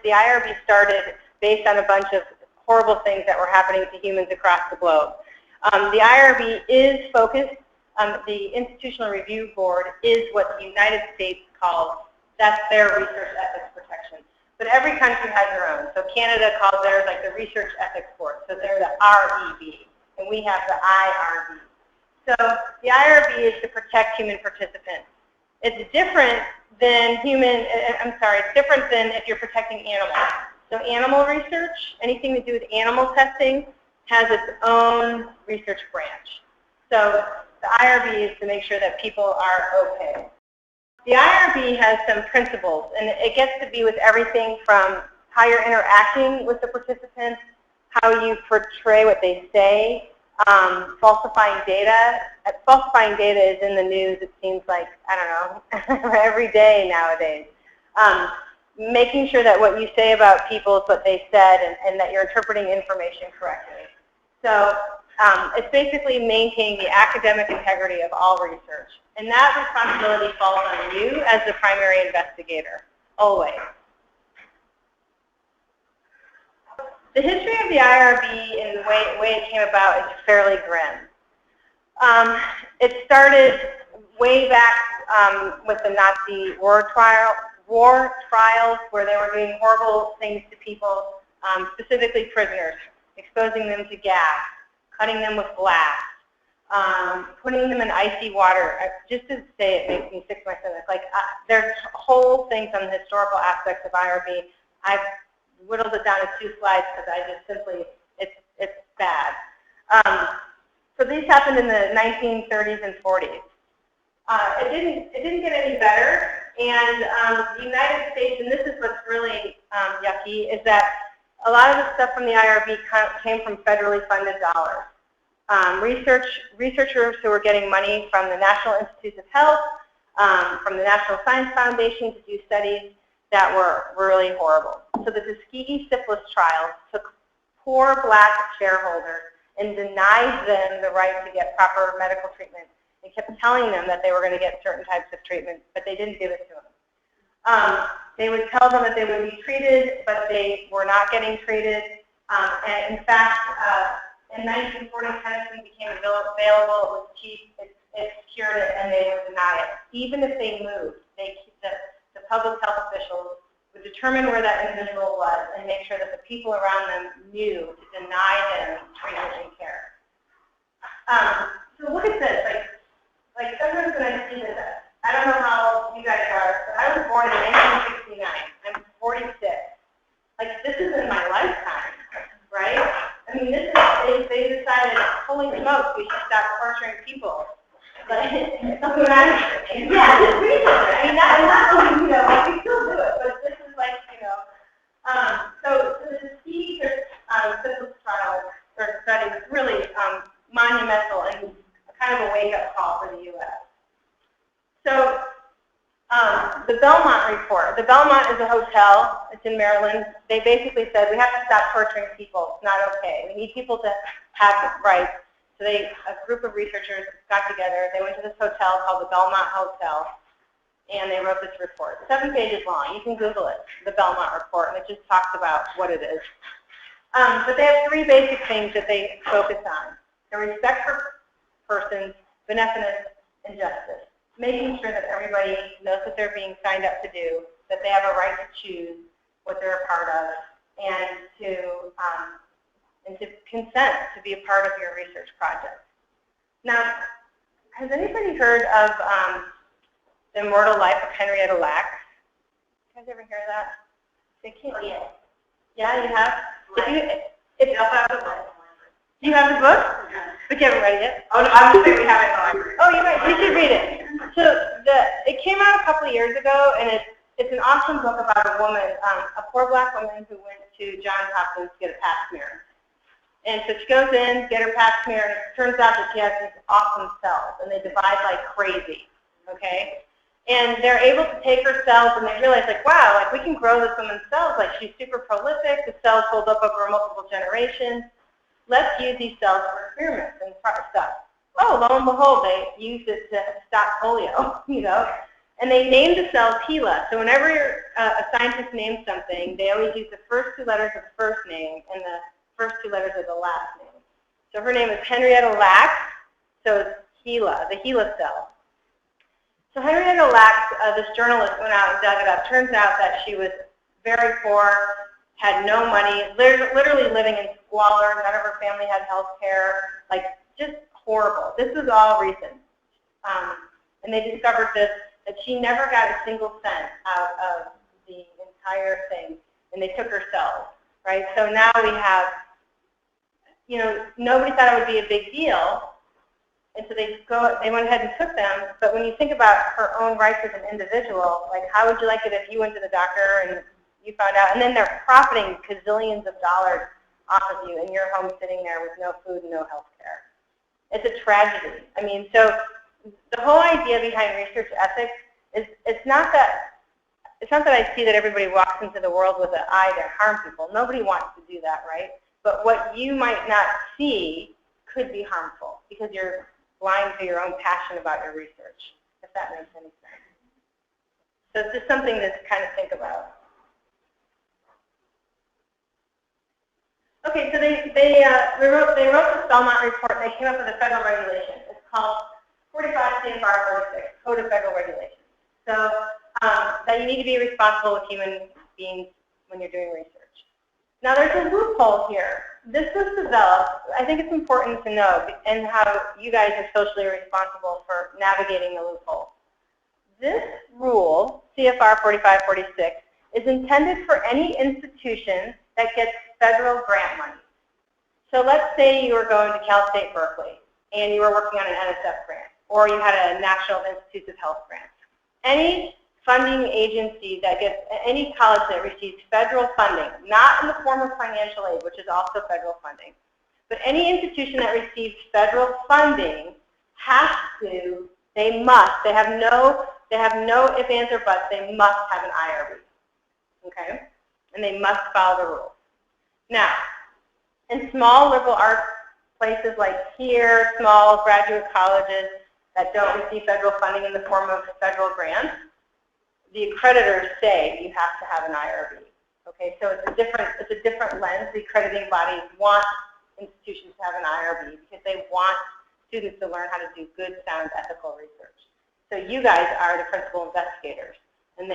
the IRB started based on a bunch of horrible things that were happening to humans across the globe. The IRB is focused, the Institutional Review Board is what the United States calls, that's their research ethics protection. But every country has their own. So Canada calls theirs like the Research Ethics Board. So they're the REB, and we have the IRB. So the IRB is to protect human participants. It's different than it's different than if you're protecting animals. So animal research, anything to do with animal testing, has its own research branch. So the IRB is to make sure that people are okay. The IRB has some principles, and it gets to be with everything from how you're interacting with the participants, how you portray what they say, falsifying data. Falsifying data is in the news, it seems like, I don't know, every day nowadays. Making sure that what you say about people is what they said and that you're interpreting information correctly. So it's basically maintaining the academic integrity of all research. And that responsibility falls on you as the primary investigator, always. The history of the IRB and the way it came about is fairly grim. It started way back with the Nazi war trials where they were doing horrible things to people, specifically prisoners, exposing them to gas, cutting them with glass, putting them in icy water. Just to say it makes me sick to my stomach. Like, there's whole things on the historical aspects of IRB. I've whittled it down to 2 slides because I just simply, it's bad. So these happened in the 1930s and 40s. It didn't get any better, and the United States, and this is what's really yucky, is that a lot of the stuff from the IRB came from federally funded dollars. Researchers who were getting money from the National Institutes of Health, from the National Science Foundation to do studies that were really horrible. So the Tuskegee syphilis trials took poor black shareholders and denied them the right to get proper medical treatment and kept telling them that they were going to get certain types of treatment, but they didn't give it to them. They would tell them that they would be treated, but they were not getting treated. And in fact, in 1940, medicine became available, it was cheap, it cured it, and they would deny it. Even if they moved, the public health officials would determine where that individual was and make sure that the people around them knew to deny them treatment and care. So look at this. Like sometimes when I see this, I don't know how old you guys are, but I was born in 1969. I'm 46. Like, this is in my lifetime, right? I mean, this is, they decided, holy smokes, we should stop torturing people. But something yeah, just read it. I mean, not, you know, like, we still do it, but this is like, you know. So the Tuskegee syphilis trial or study was really monumental and kind of a wake-up call for the U.S. So the Belmont report. The Belmont is a hotel. It's in Maryland. They basically said, we have to stop torturing people. It's not okay. We need people to have rights. So a group of researchers got together. They went to this hotel called the Belmont Hotel, and they wrote this report. 7 pages long. You can Google it, the Belmont report, and it just talks about what it is. But they have 3 basic things that they focus on. The respect for persons, benevolence, and justice. Making sure that everybody knows what they're being signed up to do, that they have a right to choose what they're a part of, and to consent to be a part of your research project. Now, has anybody heard of The Immortal Life of Henrietta Lacks? You guys ever hear that? They can't. Oh, yeah. Yeah, you have? You have the book? But you haven't read it yet? Oh, no, I'm just saying we have it in the library. Oh, you might. You should read it. So it came out a couple of years ago, and it's an awesome book about a woman, a poor black woman who went to Johns Hopkins to get a pap smear. And so she goes in, get her pap smear, and it turns out that she has these awesome cells, and they divide like crazy, okay? And they're able to take her cells, and they realize, like, wow, like we can grow this woman's cells. Like, she's super prolific. The cells hold up over multiple generations. Let's use these cells for experiments and stuff. Oh, lo and behold, they used it to stop polio, you know. And they named the cells HeLa. So whenever a scientist names something, they always use the first 2 letters of the first name and the first 2 letters of the last name. So her name is Henrietta Lacks, so it's HeLa, the HeLa cell. So Henrietta Lacks, this journalist went out and dug it up. Turns out that she was very poor, had no money, literally living in squalor. None of her family had health care, like just horrible. This was all recent. And they discovered this, that she never got a single cent out of the entire thing, and they took her cells, right? So now we have, you know, nobody thought it would be a big deal, and so they went ahead and took them. But when you think about her own rights as an individual, like how would you like it if you went to the doctor and you found out, and then they're profiting gazillions of dollars off of you, and you're home sitting there with no food and no health care. It's a tragedy. I mean, so the whole idea behind research ethics is it's not that I see that everybody walks into the world with an eye to harm people. Nobody wants to do that, right? But what you might not see could be harmful because you're blind to your own passion about your research, if that makes any sense. So it's just something to kind of think about. Okay, so they wrote the Belmont report, and they came up with a federal regulation. It's called 45 CFR 46, Code of Federal Regulations. So that you need to be responsible with human beings when you're doing research. Now there's a loophole here. This was developed, I think it's important to know, and how you guys are socially responsible for navigating the loophole. This rule, CFR 4546, is intended for any institution that gets federal grant money. So let's say you were going to Cal State Berkeley and you were working on an NSF grant, or you had a National Institutes of Health grant. Any funding agency that gets, any college that receives federal funding, not in the form of financial aid, which is also federal funding, but any institution that receives federal funding has to, they have no ifs, ands, or buts, they must have an IRB, okay? And they must follow the rules. Now, in small liberal arts places like here, small graduate colleges that don't receive federal funding in the form of federal grants, the accreditors say you have to have an IRB. Okay, so it's a different lens. The accrediting bodies want institutions to have an IRB because they want students to learn how to do good, sound, ethical research. So you guys are the principal investigators, and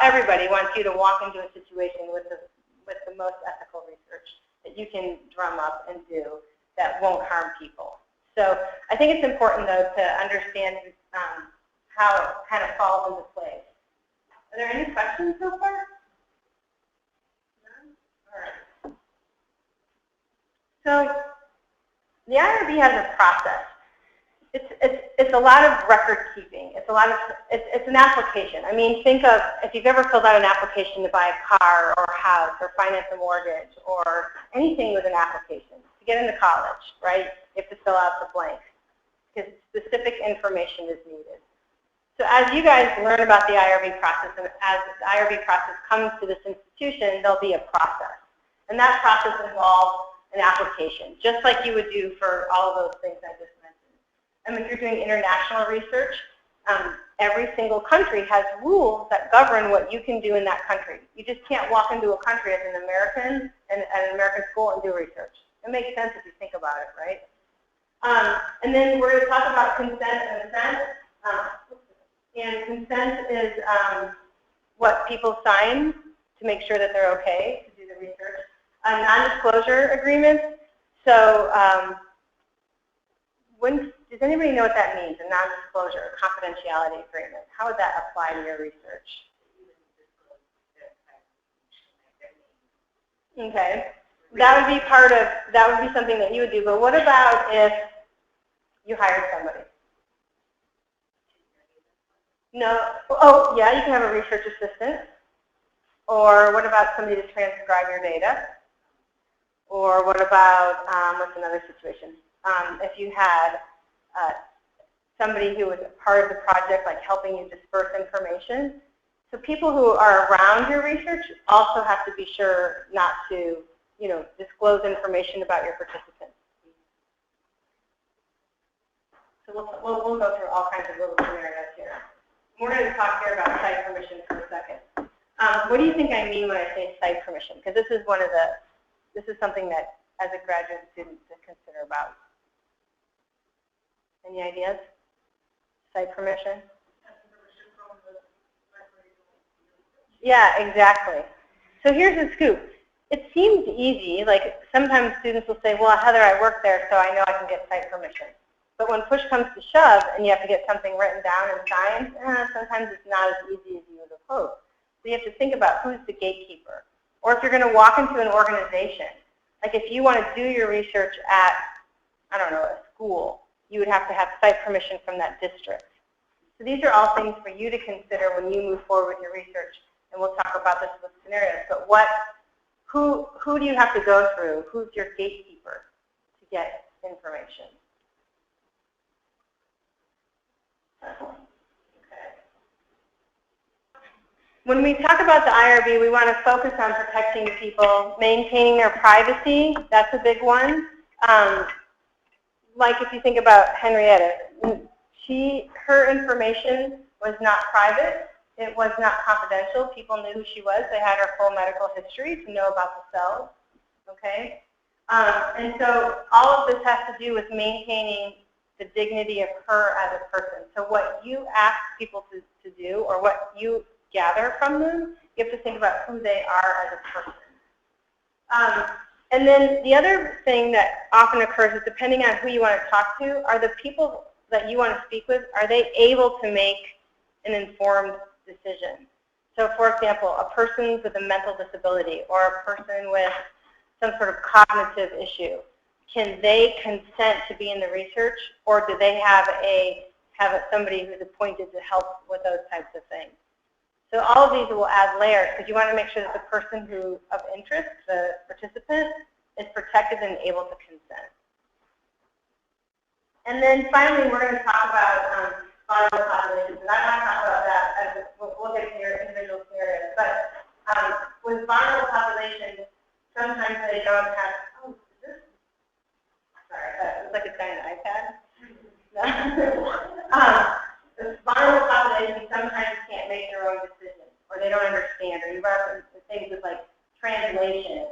everybody wants you to walk into a situation with the most ethical research that you can drum up and do that won't harm people. So I think it's important, though, to understand how it kind of falls into place. Are there any questions so far? None? All right. So the IRB has a process. It's a lot of record keeping. It's an application. I mean, think of if you've ever filled out an application to buy a car or a house or finance a mortgage or anything with an application to get into college, right? You have to fill out the blank because specific information is needed. So as you guys learn about the IRB process, and as the IRB process comes to this institution, there'll be a process. And that process involves an application, just like you would do for all of those things I just mentioned. And if you're doing international research, every single country has rules that govern what you can do in that country. You just can't walk into a country as an American and at an American school and do research. It makes sense if you think about it, right? And then we're going to talk about consent and assent. And consent is what people sign to make sure that they're okay to do the research. Non-disclosure agreements. So does anybody know what that means, a non-disclosure, a confidentiality agreement? How would that apply to your research? Okay. That would be something that you would do, but what about if you hired somebody? No. Oh, yeah, you can have a research assistant. Or what about somebody to transcribe your data? Or what about, what's another situation? If you had somebody who was a part of the project, like helping you disperse information. So people who are around your research also have to be sure not to, disclose information about your participants. So we'll go through all kinds of little scenarios here. we're going to talk here about site permission for a second. What do you think I mean when I say site permission? Because this is something that, as a graduate student, to consider about. Any ideas? Site permission? Yeah, exactly. So here's the scoop. It seems easy. Like sometimes students will say, well, Heather, I work there, so I know I can get site permission. But when push comes to shove and you have to get something written down and signed, sometimes it's not as easy as you would have hoped. So you have to think about who's the gatekeeper. Or if you're going to walk into an organization, like if you want to do your research at, I don't know, a school, you would have to have site permission from that district. So these are all things for you to consider when you move forward with your research. And we'll talk about this with scenarios. But who do you have to go through? Who's your gatekeeper to get information? Okay. When we talk about the IRB, we want to focus on protecting people, maintaining their privacy. That's a big one. Like if you think about Henrietta, her information was not private. It was not confidential. People knew who she was. They had her full medical history to know about the cells. Okay? And so all of this has to do with maintaining the dignity of her as a person. So what you ask people to do, or what you gather from them, you have to think about who they are as a person. And then the other thing that often occurs is, depending on who you want to talk to, are the people that you want to speak with, are they able to make an informed decision? So for example, a person with a mental disability or a person with some sort of cognitive issue, can they consent to be in the research, or do they have somebody who's appointed to help with those types of things? So all of these will add layers, because you want to make sure that the person of interest, the participant, is protected and able to consent. And then finally, we're going to talk about vulnerable populations, and I want to talk about that as we'll get to your individual scenarios. But with vulnerable populations, sometimes they don't have. Oh, is this? Sorry, it's like a giant iPad. Vulnerable populations sometimes can't make their own decisions, or they don't understand, or you reference things with like translation.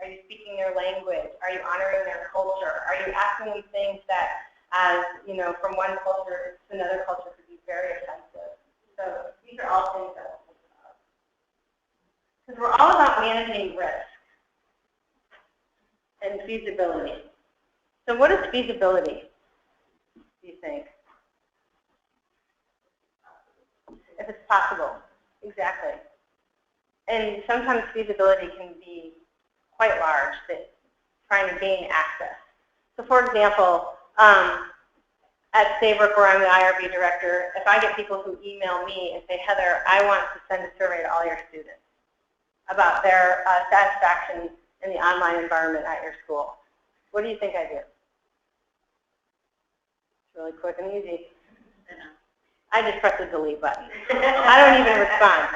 Are you speaking their language? Are you honoring their culture? Are you asking them things that, as you know, from one culture to another culture could be very offensive? So these are all things that we'll think about. Because we're all about managing risk and feasibility. So what is feasibility, do you think? If it's possible. Exactly. And sometimes feasibility can be quite large, that trying to gain access. So for example, at Saybrook, where I'm the IRB director, if I get people who email me and say, Heather, I want to send a survey to all your students about their satisfaction in the online environment at your school, what do you think I do? It's really quick and easy. I just press the delete button. I don't even respond.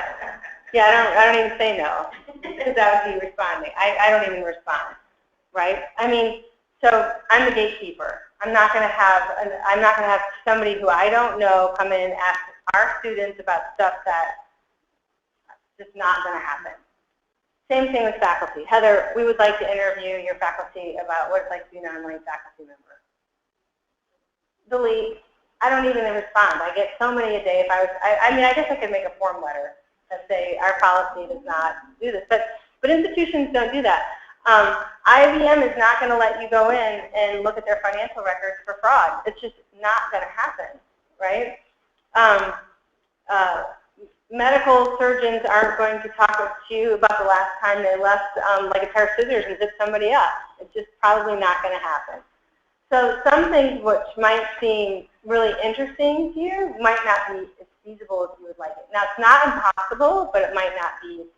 Yeah, I don't even say no, because that would be responding. I don't even respond, right? I mean, so I'm the gatekeeper. I'm not going to have somebody who I don't know come in and ask our students about stuff that's just not going to happen. Same thing with faculty. Heather, we would like to interview your faculty about what it's like to be an online faculty member. Delete. I don't even respond. I get so many a day. I mean, I guess I could make a form letter that say our policy does not do this, but institutions don't do that. IBM is not going to let you go in and look at their financial records for fraud. It's just not going to happen, right? Medical surgeons aren't going to talk to you about the last time they left like a pair of scissors and zip somebody up. It's just probably not going to happen. So some things which might seem really interesting to you might not be as feasible as you would like it. Now, it's not impossible, but it might not be as